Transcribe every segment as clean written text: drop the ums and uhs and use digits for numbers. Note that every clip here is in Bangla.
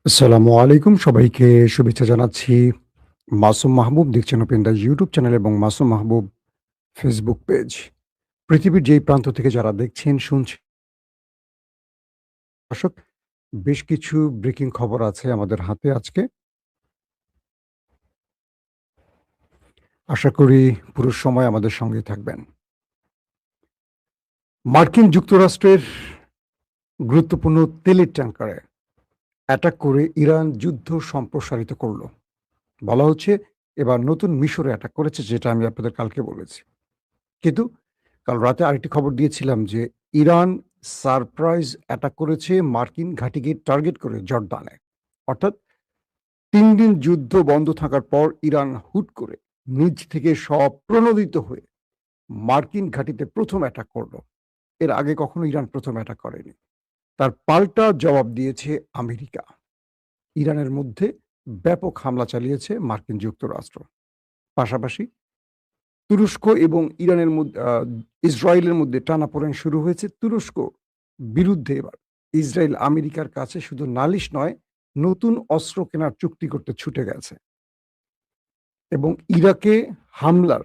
আসসালামু আলাইকুম। সবাইকে শুভেচ্ছা জানাচ্ছি। মাসুম মাহবুব দেখছেন ওপেন দ্য ইউটিউব চ্যানেল এবং মাসুম মাহবুব ফেসবুক পেজ। পৃথিবীর যেই প্রান্ত থেকে যারা দেখছেন, শুনছেন, দর্শক বেশ কিছু ব্রেকিং খবর আছে আমাদের হাতে আজকে। আশা করি পুরো সময় আমাদের সঙ্গেই থাকবেন। মার্কিন যুক্তরাষ্ট্রের গুরুত্বপূর্ণ তেলের ট্যাংকারে অ্যাটাক করে ইরান যুদ্ধ সম্প্রসারিত করল। বলা হচ্ছে এবার নতুন মিশরে অ্যাটাক করেছে, যেটা আমি আপনাদের কালকে বলেছি। কিন্তু কাল রাতে আরেকটি খবর দিয়েছিলাম যে ইরান সারপ্রাইজ অ্যাটাক করেছে মার্কিন ঘাঁটিকে টার্গেট করে জর্দানে। অর্থাৎ ৩ দিন যুদ্ধ বন্ধ থাকার পর ইরান হুট করে নিজ থেকে স্বপ্রণোদিত হয়ে মার্কিন ঘাঁটিতে প্রথম অ্যাটাক করলো। এর আগে কখনো ইরান প্রথম অ্যাটাক করেনি। তার পাল্টা জবাব দিয়েছে আমেরিকা। ইরানের মধ্যে ব্যাপক হামলা চালিয়েছে মার্কিন যুক্তরাষ্ট্র। পাশাপাশি তুরস্ক এবং ইরানের মধ্যে ইসরায়েলের মধ্যে টানাপোড়েন শুরু হয়েছে। তুরস্ক বিরুদ্ধে এবার ইসরায়েল আমেরিকার কাছে শুধু নালিশ নয়, নতুন অস্ত্র কেনার চুক্তি করতে ছুটে গেছে। এবং হামলার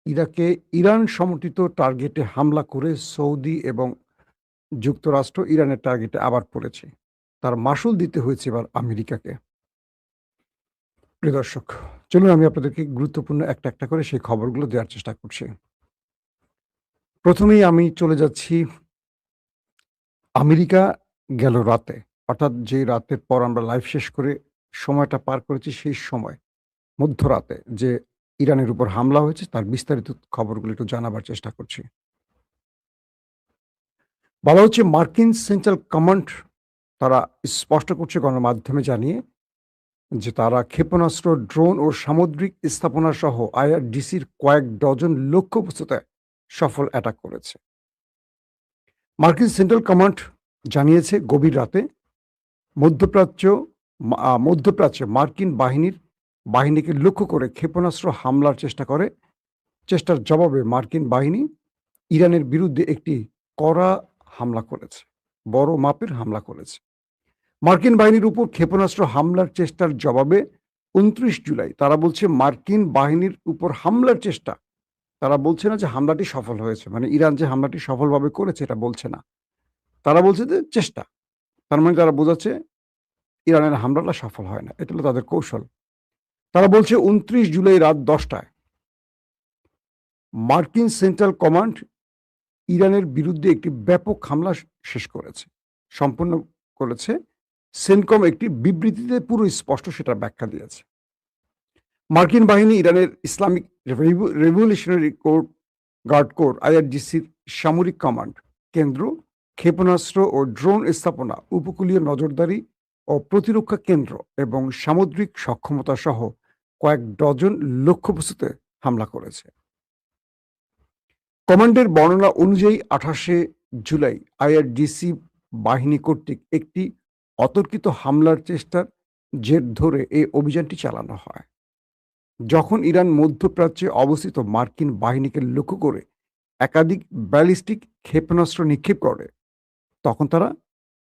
ইরাকে ইরান সমর্থিত টার্গেটে হামলা করে সৌদি এবং যুক্তরাষ্ট্র ইরানের টার্গেটে আবার পড়েছে। তার মাশুল দিতে হয়েছে এবার আমেরিকাকে। প্রিয় দর্শক, চলুন আমি আপনাদেরকে গুরুত্বপূর্ণ একটা করে সেই খবরগুলো দেওয়ার চেষ্টা করছি। প্রথমেই আমি চলে যাচ্ছি আমেরিকা গেল রাতে, অর্থাৎ যে রাতের পর আমরা লাইভ শেষ করে সময়টা পার করেছি, সেই সময় মধ্যরাতে যে ইরানের উপর হামলা হয়েছে তার বিস্তারিত খবরগুলো একটু জানাবার চেষ্টা করছি। বলা হচ্ছে মার্কিন সেন্ট্রাল কমান্ড তারা স্পষ্ট করছে গণমাধ্যমে জানিয়ে যে তারা ক্ষেপণাস্ত্র, ড্রোন ও সামুদ্রিক স্থাপনা সহ আইআরডিসির কয়েক ডজন লক্ষ্যবস্তুতে সফল অ্যাটাক করেছে। মার্কিন সেন্ট্রাল কমান্ড জানিয়েছে গভীর রাতে মধ্যপ্রাচ্য মধ্যপ্রাচ্যে মার্কিন বাহিনীকে লক্ষ্য করে ক্ষেপণাস্ত্র হামলার চেষ্টার জবাবে মার্কিন বাহিনী ইরানের বিরুদ্ধে একটি কড়া হামলা করেছে। বড় মাপের হামলা করেছে। মার্কিন বাহিনীর উপর ক্ষেপণাস্ত্র হামলার চেষ্টার জবাবে ২৯ জুলাই তারা বলছে মার্কিন বাহিনীর উপর হামলার চেষ্টা। তারা বলছে না যে হামলাটি সফল হয়েছে। মানে ইরান যে হামলাটি সফলভাবে করেছে এটা বলছে না। তারা বলছে যে চেষ্টা। তার মানে তারা বোঝাচ্ছে ইরানের হামলাটা সফল হয় না। এটা হলো তাদের কৌশল। তারা বলছে ২৯ জুলাই রাত ১০ টায় মার্কিন সেন্ট্রাল কমান্ড ইরানের বিরুদ্ধে একটি ব্যাপক হামলা শেষ করেছে, সম্পন্ন করেছে। সেনকম একটি বিবৃতিতে পুরো স্পষ্ট সেটার ব্যাখ্যা দিয়েছে। মার্কিন বাহিনী ইরানের ইসলামিক রেভলিউশনারি গার্ড কোর আইআরজিসির সামরিক কমান্ড কেন্দ্র, ক্ষেপণাস্ত্র ও ড্রোন স্থাপনা, উপকূলীয় নজরদারি ও প্রতিরক্ষা কেন্দ্র এবং সামুদ্রিক সক্ষমতা সহ কয়েক ডজন লক্ষ্যবস্তুতে হামলা করেছে। কমান্ডের বর্ণনা অনুযায়ী ২৮শে জুলাই আইআরডিসি বাহিনী কর্তৃক একটি অতর্কিত হামলার চেষ্টার জের ধরে এই অভিযানটি চালানো হয়। যখন ইরান মধ্যপ্রাচ্যে অবস্থিত মার্কিন বাহিনীকে লক্ষ্য করে একাধিক ব্যালিস্টিক ক্ষেপণাস্ত্র নিক্ষেপ করে, তখন তারা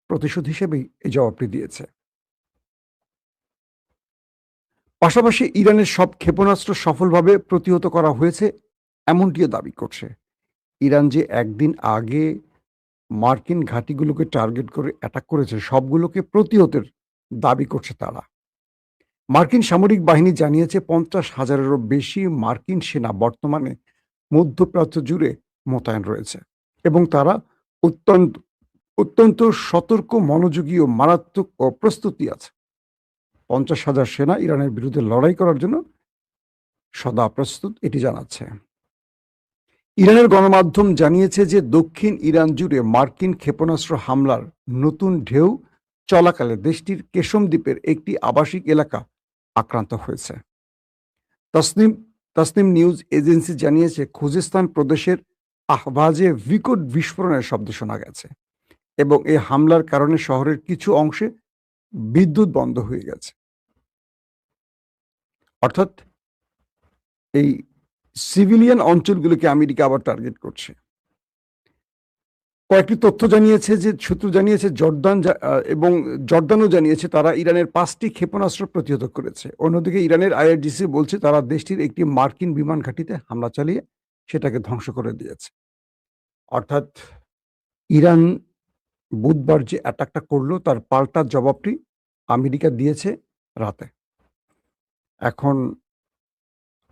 প্রতিশোধ হিসেবেই এই জবাবটি দিয়েছে। পাশাপাশি ইরানের সব ক্ষেপণাস্ত্র সফলভাবে প্রতিহত করা হয়েছে এমনটিও দাবি করছে। ইরান যে একদিন আগে মার্কিন ঘাঁটিগুলোকে টার্গেট করে অ্যাটাক করেছে, সবগুলোকে প্রতিহতের দাবি করছে তারা। মার্কিন সামরিক বাহিনী জানিয়েছে ৫০,০০০-এরও বেশি মার্কিন সেনা বর্তমানে মধ্যপ্রাচ্য জুড়ে মোতায়েন রয়েছে এবং তারা অত্যন্ত অত্যন্ত সতর্ক, মনোযোগী ও মারাত্মক প্রস্তুতি আছে। ৫০,০০০ সেনা ইরানের বিরুদ্ধে লড়াই করার জন্য সদা প্রস্তুত, এটি জানাচ্ছে। ইরানের গণমাধ্যম জানিয়েছে যে দক্ষিণ ইরান জুড়ে মার্কিন ক্ষেপণাস্ত্র হামলার নতুন ঢেউ চলাকালে দেশটির কেশম দ্বীপের একটি আবাসিক এলাকা আক্রান্ত হয়েছে। তসনিম তসনিম নিউজ এজেন্সি জানিয়েছে খুজেস্তান প্রদেশের আহবাজে বিকট বিস্ফোরণের শব্দ শোনা গেছে এবং এই হামলার কারণে শহরের কিছু অংশে বিদ্যুৎ বন্ধ হয়ে গেছে। অর্থাৎ এই সিভিলিয়ান অঞ্চলগুলোকে আমেরিকা আবার টার্গেট করছে। কয়েকটি তথ্য জানিয়েছে, যে সূত্র জানিয়েছে এবং জর্দানও জানিয়েছে তারা ইরানের 5টি ক্ষেপণাস্ত্র প্রতিহত করেছে। অন্যদিকে ইরানের আইআরজিসি বলছে তারা দেশটির একটি মার্কিন বিমান ঘাঁটিতে হামলা চালিয়ে সেটাকে ধ্বংস করে দিয়েছে। অর্থাৎ ইরান বুধবার যে অ্যাটাকটা করলো তার পাল্টা জবাবটি আমেরিকা দিয়েছে রাতে। এখন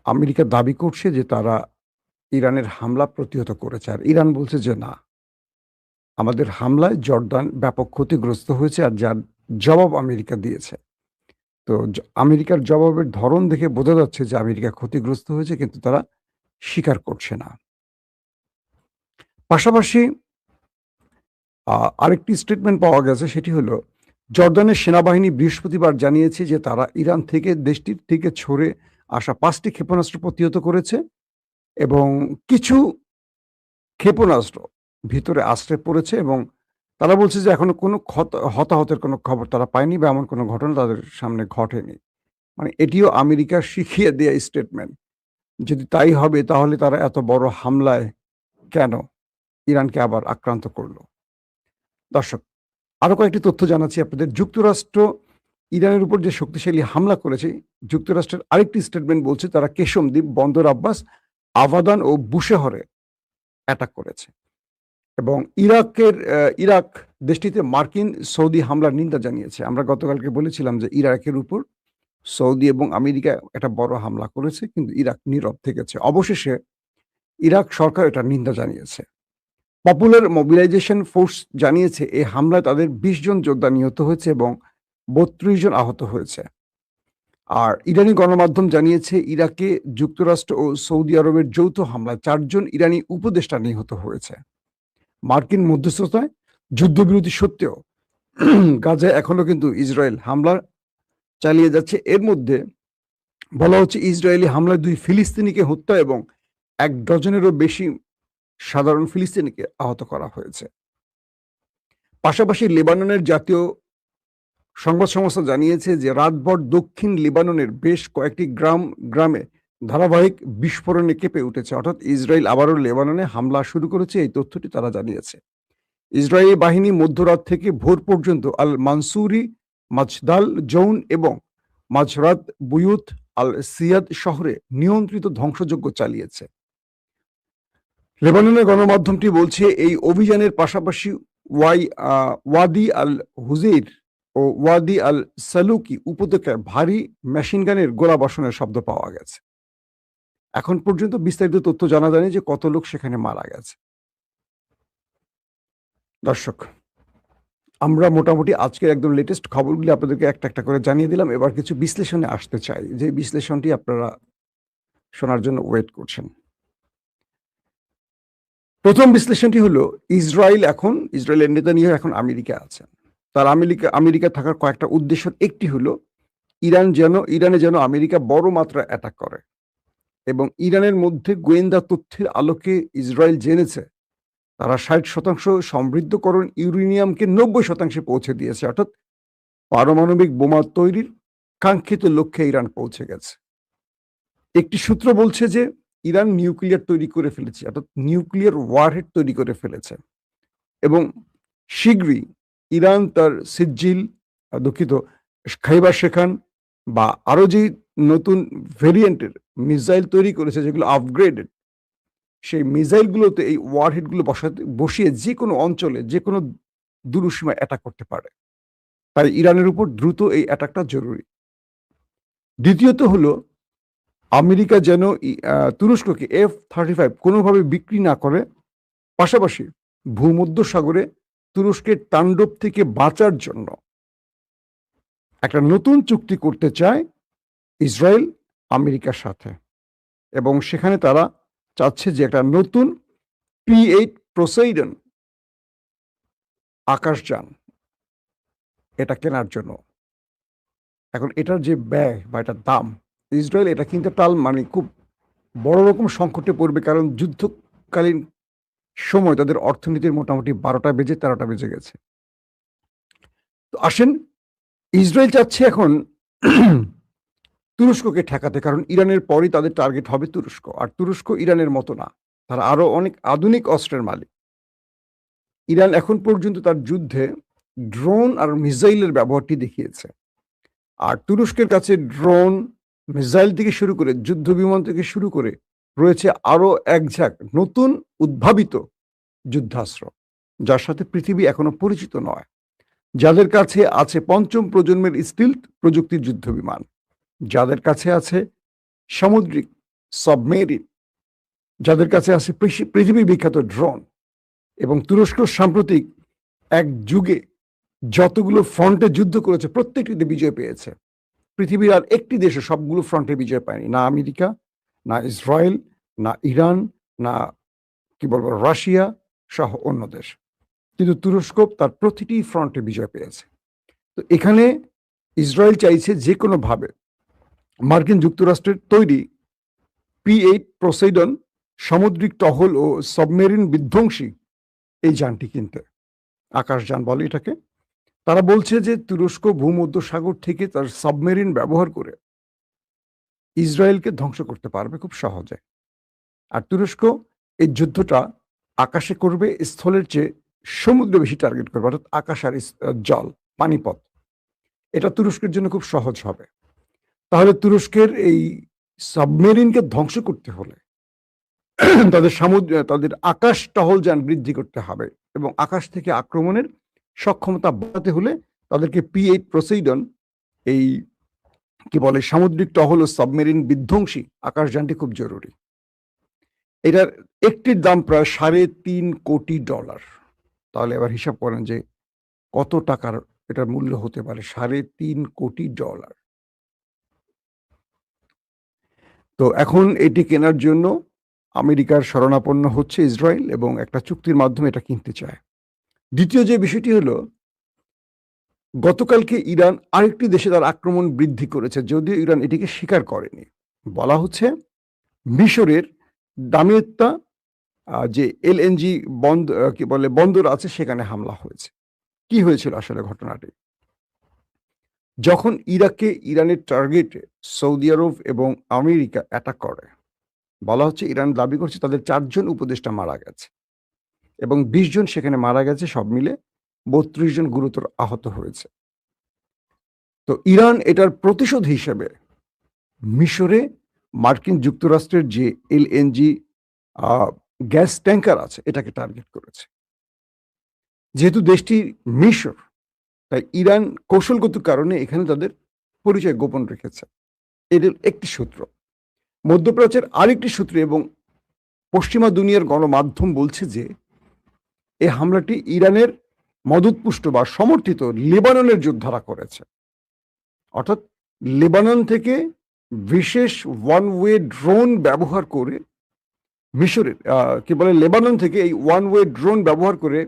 আমেরিকা দাবি করছে যে তারা ইরানের হামলা প্রতিহত করেছে, আর ইরান বলছে যে না, আমাদের হামলায় জর্দান ব্যাপক ক্ষতিগ্রস্ত হয়েছে, আর যার জবাব আমেরিকা দিয়েছে। তো আমেরিকার জবাবের ধরন দেখে বোঝা যাচ্ছে যে আমেরিকা ক্ষতিগ্রস্ত হয়েছে, কিন্তু তারা স্বীকার করছে না। পাশাপাশি আরেকটি স্টেটমেন্ট পাওয়া গেছে, সেটি হলো জর্দানের সেনাবাহিনী বৃহস্পতিবার জানিয়েছে যে তারা ইরান থেকে দেশটির থেকে ছড়ে আসা 5টি ক্ষেপণাস্ত্র প্রতিহত করেছে এবং কিছু ক্ষেপণাস্ত্র ভিতরে আশ্রয় পড়েছে, এবং তারা বলছে যে এখনো কোনো হতাহতের কোনো খবর তারা পায়নি বা এমন কোনো ঘটনা তাদের সামনে ঘটেনি। মানে এটিও আমেরিকার শিখিয়ে দেয়া স্টেটমেন্ট। যদি তাই হবে তাহলে তারা এত বড় হামলায় কেন ইরানকে আবার আক্রান্ত করল? দর্শক, আরো কয়েকটি তথ্য জানাচ্ছি আপনাদের। যুক্তরাষ্ট্র ইরানের উপর যে শক্তিশালী হামলা করেছে, যুক্তরাষ্ট্রের আরেকটি স্টেটমেন্ট বলছে তারা কেশম দ্বীপ, বন্দর আব্বাস, আবাদান ও বুশেহরে অ্যাটাক করেছে। এবং ইরাক দেশটিতে মার্কিন সৌদি হামলার নিন্দা জানিয়েছে। আমরা গতকালকে বলেছিলাম যে ইরাকের উপর সৌদি এবং আমেরিকা একটা বড় হামলা করেছে, কিন্তু ইরাক নীরব থেকেছে। অবশেষে ইরাক সরকার এটা নিন্দা জানিয়েছে। পপুলার মোবিলাইজেশন ফোর্স জানিয়েছে এই হামলায় তাদের 20 জন যোদ্ধা নিহত হয়েছে এবং 32 জন আহত হয়েছে। আর ইরানি গণমাধ্যম জানিয়েছে ইরাকে যুক্তরাষ্ট্র ও সৌদি আরবের যৌথ হামলায় 4 জন ইরানি উপদেষ্টা নিহত হয়েছে। মার্কিন মধ্যস্থতায় যুদ্ধবিরতি সত্ত্বেও গাজায় এখনো কিন্তু ইসরায়েল হামলা চালিয়ে যাচ্ছে। এর মধ্যে বলা হচ্ছে ইসরায়েলি হামলায় 2 ফিলিস্তিনিকে হত্যা এবং 1 ডজনেরও বেশি সাধারণ ফিলিস্তিনিকে আহত করা হয়েছে। পাশাপাশি লেবাননের জাতীয় সংবাদ সংস্থা জানিয়েছে যে রাতভর দক্ষিণ লেবাননের বেশ কয়েকটি গ্রামে ধারাবাহিক বিস্ফোরণে কেঁপে উঠেছে। অর্থাৎ ইসরায়েল আবারও লেবাননে হামলা শুরু করেছে, এই তথ্যটি তারা জানিয়েছে। ইসরায়েলি বাহিনী মধ্যরাত থেকে ভোর পর্যন্ত আল মানসুরি, মাজদাল জৌন এবং মাজরাত বুয়ুত আল সিয়াদ শহরে নিয়ন্ত্রিত ধ্বংসযজ্ঞ চালিয়েছে। লেবাননের গণমাধ্যমটি বলছে এই অভিযানের পাশাপাশি ওয়াদি আল হুজেইর ও ওয়াদি আল সালুকি উপত্যকায় ভারী মেশিনগানের গোলাবর্ষণের শব্দ পাওয়া গেছে। এখন পর্যন্ত বিস্তারিত তথ্য জানা যায়নি যে কত লোক সেখানে মারা গেছে। দর্শক, আমরা মোটামুটি আজকের একদম লেটেস্ট খবরগুলি আপনাদেরকে একটা একটা করে জানিয়ে দিলাম। এবার কিছু বিশ্লেষণে আসতে চাই, যে বিশ্লেষণটি আপনারা শোনার জন্য ওয়েট করছেন। প্রথম বিশ্লেষণটি হলো ইসরায়েলের নেতানিয়াহু এখন আমেরিকা আছেন। তার আমেরিকা থাকার কয়েকটা উদ্দেশ্য। একটি হলো ইরানে যেন আমেরিকা বড় মাত্রা অ্যাটাক করে, এবং ইরানের মধ্যে গোয়েন্দা তথ্যের আলোকে ইসরায়েল জেনেছে তারা 60% সমৃদ্ধকরণ ইউরেনিয়ামকে 90% পৌঁছে দিয়েছে। অর্থাৎ পারমাণবিক বোমা তৈরির কাঙ্ক্ষিত লক্ষ্যে ইরান পৌঁছে গেছে। একটি সূত্র বলছে যে ইরান নিউক্লিয়ার তৈরি করে ফেলেছে, অর্থাৎ নিউক্লিয়ার ওয়ারহেড তৈরি করে ফেলেছে, এবং শীঘ্রই ইরান তার খাইবার শেখান বা আরো যে নতুন ভেরিয়েন্টের মিসাইল তৈরি করেছে যেগুলো আপগ্রেডেড, সেই মিসাইলগুলোতে এই ওয়ারহেডগুলো বসিয়ে যে কোনো অঞ্চলে যে কোনো দূরসীমায় অ্যাটাক করতে পারে। তাই ইরানের উপর দ্রুত এই অ্যাটাকটা জরুরি। দ্বিতীয়ত হলো আমেরিকা যেন তুরস্ককে F-35 কোনোভাবে বিক্রি না করে, পাশাপাশি ভূমধ্যসাগরে তুরস্কের তাণ্ডব থেকে বাঁচার জন্য একটা নতুন চুক্তি করতে চায় ইসরায়েল আমেরিকার সাথে, এবং সেখানে তারা চাচ্ছে যে একটা নতুন P-8 পোসাইডন আকাশযান এটা কেনার জন্য। এখন এটার যে ব্যয় বা এটার দাম, ইসরায়েল এটা কিনতে মানে খুব বড় রকম সংকটে পড়বে, কারণ যুদ্ধকালীন সময় তাদের অর্থনীতির মোটামুটি 12টা বেজে 13টা বেজে গেছে। তো আসেন, ইসরায়েল চাচ্ছে এখন তুরস্ককে ঠেকাতে, কারণ ইরানের পরই তাদের টার্গেট হবে তুরস্ক, আর তুরস্ক ইরানের মতো না, তারা আরো অনেক আধুনিক অস্ত্রের মালিক। ইরান এখন পর্যন্ত তার যুদ্ধে ড্রোন আর মিসাইলের ব্যবহারটি দেখিয়েছে। আর তুরস্কের কাছে ড্রোন, মিসাইল থেকে শুরু করে যুদ্ধ বিমান থেকে শুরু করে রয়েছে আরো এক ঝাঁক নতুন উদ্ভাবিত যুদ্ধাস্ত্র, যার সাথে পৃথিবী এখনো পরিচিত নয়। যাদের কাছে আছে পঞ্চম প্রজন্মের স্টিলথ প্রযুক্তির যুদ্ধ বিমান, যাদের কাছে আছে সামুদ্রিক সাবমেরিন, যাদের কাছে আছে পৃথিবী বিখ্যাত ড্রোন। এবং তুরস্ক সাম্প্রতিক এক যুগে যতগুলো ফ্রন্টে যুদ্ধ করেছে প্রত্যেকটিতে বিজয় পেয়েছে। পৃথিবীর আর একটি দেশে সবগুলো ফ্রন্টে বিজয় পায়নি, না আমেরিকা, না ইসরায়েল, না ইরান, না কি বলবো রাশিয়া সহ অন্য দেশ, কিন্তু তুরস্ক তার প্রতিটি ফ্রন্টে বিজয় পেয়েছে। তো এখানে ইসরায়েল চাইছে যে কোনোভাবে মার্কিন যুক্তরাষ্ট্রের তৈরি P-8 পোসাইডন সামুদ্রিক টহল ও সাবমেরিন বিধ্বংসী এই যানটি কিনতে, আকাশযান বলে এটাকে। তারা বলছে যে তুরস্ক ভূমধ্যসাগর থেকে তার সাবমেরিন ব্যবহার করে ইসরায়েলকে ধ্বংস করতে পারবে খুব সহজে। আর তুরস্ক এই যুদ্ধটা আকাশে করবে, স্থলের চেয়ে সমুদ্রে বেশি টার্গেট করবে, অর্থাৎ আকাশ আর জল, পানিপথ। এটা তুরস্কের জন্য খুব সহজ হবে। তাহলে তুরস্কের এই সাবমেরিনকে ধ্বংস করতে হলে তাদের আকাশ টহলযান বৃদ্ধি করতে হবে, এবং আকাশ থেকে আক্রমণের সক্ষমতা বাড়াতে হলে তাদেরকে P-8 পোসাইডন এই কি বলে সামুদ্রিক টহল ও সাবমেরিন বিধ্বংসী আকাশযানটি খুব জরুরি। এটার একটির দাম প্রায় $3.5 কোটি। তাহলে এবার হিসাব করেন যে কত টাকার এটার মূল্য হতে পারে, $3.5 কোটি। তো এখন এটি কেনার জন্য আমেরিকার শরণাপন্ন হচ্ছে ইসরায়েল, এবং একটা চুক্তির মাধ্যমে এটা কিনতে চায়। দ্বিতীয় যে বিষয়টি হলো, গতকালকে ইরান আরেকটি দেশে তার আক্রমণ বৃদ্ধি করেছে, যদিও ইরান এটিকে স্বীকার করেনি। বলা হচ্ছে মিশরের দামিয়েত্তা যে LNG বন্দর আছে সেখানে হামলা হয়েছে। কি হয়েছিল আসলে ঘটনাটি? যখন ইরাকে ইরানের টার্গেটে সৌদি আরব এবং আমেরিকা অ্যাটাক করে, বলা হচ্ছে ইরান দাবি করছে তাদের 4 জন উপদেষ্টা মারা গেছে এবং 20 জন সেখানে মারা গেছে, সব মিলে 32 জন গুরুতর আহত হয়েছে। তো ইরান এটার প্রতিশোধ হিসেবে মিশরে মার্কিন যুক্তরাষ্ট্রের যে LNG গ্যাস ট্যাঙ্কার আছে এটাকে টার্গেট করেছে। যেহেতু দেশটি মিশর, তাই ইরান কৌশলগত কারণে এখানে তাদের পরিচয় গোপন রেখেছে। এদের একটি সূত্র। মধ্যপ্রাচ্যের আরেকটি সূত্র এবং পশ্চিমা দুনিয়ার গণমাধ্যম বলছে যে এই হামলাটি ইরানের মদতপুষ্ট বা সমর্থিত লেবাননের যোদ্ধারা করেছে। অর্থাৎ লেবানন থেকে বিশেষ ওয়ান ওয়ে ড্রোন ব্যবহার করে মিশরের লেবানন থেকে এই ওয়ান ওয়ে ড্রোন ব্যবহার করে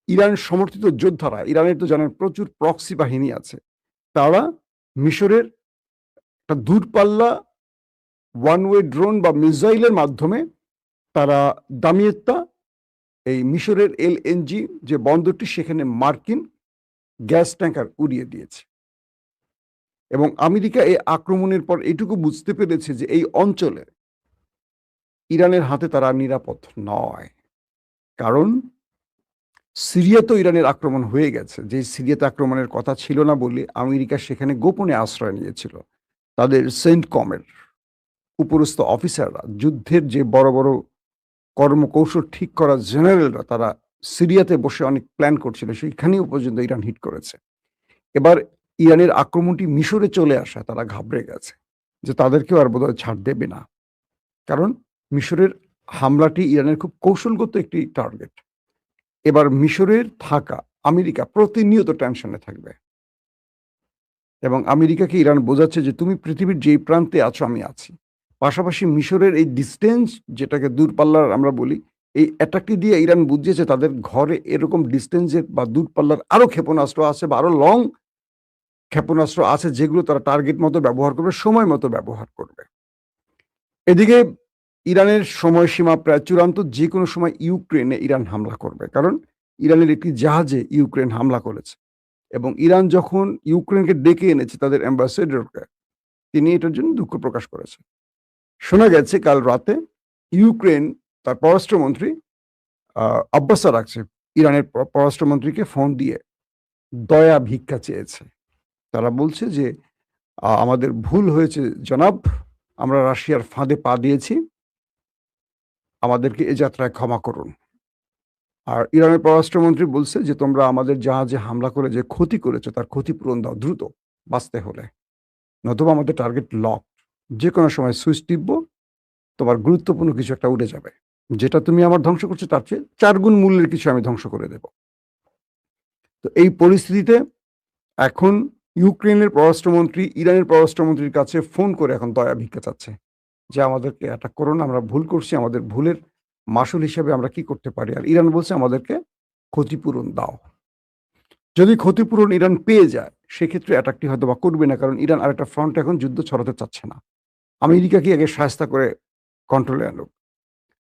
ইরান সমর্থিত যোদ্ধারা, ইরানের তো জানেন প্রচুর প্রক্সি বাহিনী আছে, তারা মিশরের একটা দূরপাল্লা ওয়ান ওয়ে ড্রোন বা মিসাইলের মাধ্যমে তারা দামিয়েত্তা এই মিশরের LNG যে বন্দরটি সেখানে মার্কিন গ্যাস ট্যাঙ্কার উড়িয়ে দিয়েছে। এবং আমেরিকা এই আক্রমণের পর এটুকু বুঝতে পেরেছে যে এই অঞ্চলে ইরানের হাতে তারা নিরাপদ নয়, কারণ সিরিয়া তো ইরানের আক্রমণ হয়ে গেছে। যে সিরিয়াতে আক্রমণের কথা ছিল না বলে আমেরিকা সেখানে গোপনে আশ্রয় নিয়েছিল। তাদের সেন্টকমের উপরস্থ অফিসাররা, যুদ্ধের যে বড় বড় কর্মকৌশল ঠিক করা জেনারেলরা, তারা সিরিয়াতে বসে অনেক প্ল্যান করছিল, সেইখানেও পর্যন্ত ইরান হিট করেছে। এবার ইরানের আক্রমণটি মিশরে চলে আসা, তারা ঘাবড়ে গেছে যে তাদেরকেও আর বোধহয় ছাড় দেবে না, কারণ মিশরের হামলাটি ইরানের খুব কৌশলগত একটি টার্গেট। এবার মিশরের থাকা আমেরিকা প্রতিনিয়ত টেনশনে থাকবে, এবং আমেরিকাকে ইরান বোঝাচ্ছে যে তুমি পৃথিবীর যেই প্রান্তে আছো আমি আছি। পাশাপাশি মিশরের এই ডিস্টেন্স, যেটাকে দূরপাল্লার আমরা বলি, এই অ্যাটাকটি দিয়ে ইরান বুঝিয়েছে তাদের ঘরে এরকম ডিস্টেন্সের বা দূরপাল্লার আরো ক্ষেপণাস্ত্র আছে বা আরো লং ক্ষেপণাস্ত্র আছে, যেগুলো তারা টার্গেট মতো ব্যবহার করবে, সময় মতো ব্যবহার করবে। এদিকে ইরানের সময়সীমা প্রায় চূড়ান্ত, যে কোনো সময় ইউক্রেনে ইরান হামলা করবে, কারণ ইরানের একটি জাহাজে ইউক্রেন হামলা করেছে, এবং ইরান যখন ইউক্রেনকে ডেকে এনেছে তাদের অ্যাম্বাসেডরকে, তিনি এটার জন্য দুঃখ প্রকাশ করেছেন। শোনা গেছে কাল রাতে ইউক্রেন তার পররাষ্ট্রমন্ত্রী আব্বাস আরাকচি ইরানের পররাষ্ট্রমন্ত্রীকে ফোন দিয়ে দয়া ভিক্ষা চেয়েছে। তারা বলছে যে, আমাদের ভুল হয়েছে জনাব। আমরা রাশিয়ার ফাঁদে পা দিয়েছি। আমাদেরকে এ যাত্রায় ক্ষমা করুন।" আর ইরানের পররাষ্ট্রমন্ত্রী বলছে যে, "তোমরা আমাদের জাহাজে হামলা করে যে ক্ষতি করেছো তার ক্ষতিপূরণ দাও দ্রুত, বাঁচতে হলে। নতুবা আমাদের টার্গেট লকড। যেকোনো সময় সুইচ টিপব, তোমার গুরুত্বপূর্ণ কিছু একটা উড়ে যাবে। যেটা তুমি আমার ধ্বংস করছো তার চেয়ে ৪ গুণ মূল্যের কিছু আমি ধ্বংস করে দেব।" তো এই পরিস্থিতিতে এখন ইউক্রেনের পররাষ্ট্রমন্ত্রী ইরানের পররাষ্ট্রমন্ত্রীর কাছে ফোন করে এখন দয়া ভিক্ষা চাচ্ছে যে, "আমাদেরকে অ্যাটাক করো না, আমরা ভুল করছি। আমাদের ভুলের মাসুল হিসেবে আমরা কি করতে পারি?" আর ইরান বলছে, "আমাদেরকে ক্ষতিপূরণ দাও।" যদি ক্ষতিপূরণ ইরান পেয়ে যায়, সেক্ষেত্রে অ্যাটাকটি হয়তোবা করবে না। কারণ ইরান আরেকটা ফ্রন্টে এখন যুদ্ধ ছড়াতে চাচ্ছে না। আমেরিকাকে আগে শায়েস্তা করে কন্ট্রোলে আনুক।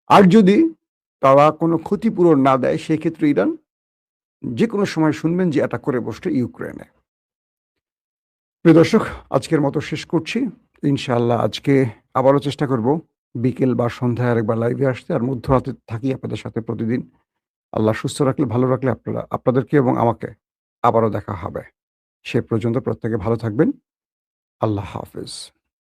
আর যদি তারা কোনো ক্ষতিপূরণ না দেয়, সেক্ষেত্রে ইরান যেকোনো সময় শুনবেন যে অ্যাটাক করে বসছে ইউক্রেনে। প্রিয় দর্শক, আজকের মতো শেষ করছি। ইনশাআল্লাহ আজকে আবারও চেষ্টা করব বিকেল বা সন্ধ্যায় আরেকবার লাইভে আসতে। আর মধ্যরাতে থাকি আপনাদের সাথে প্রতিদিন। আল্লাহ সুস্থ রাখলে, ভালো রাখলে আপনাদেরকে এবং আমাকে আবারও দেখা হবে। সে পর্যন্ত প্রত্যেকে ভালো থাকবেন। আল্লাহ হাফেজ।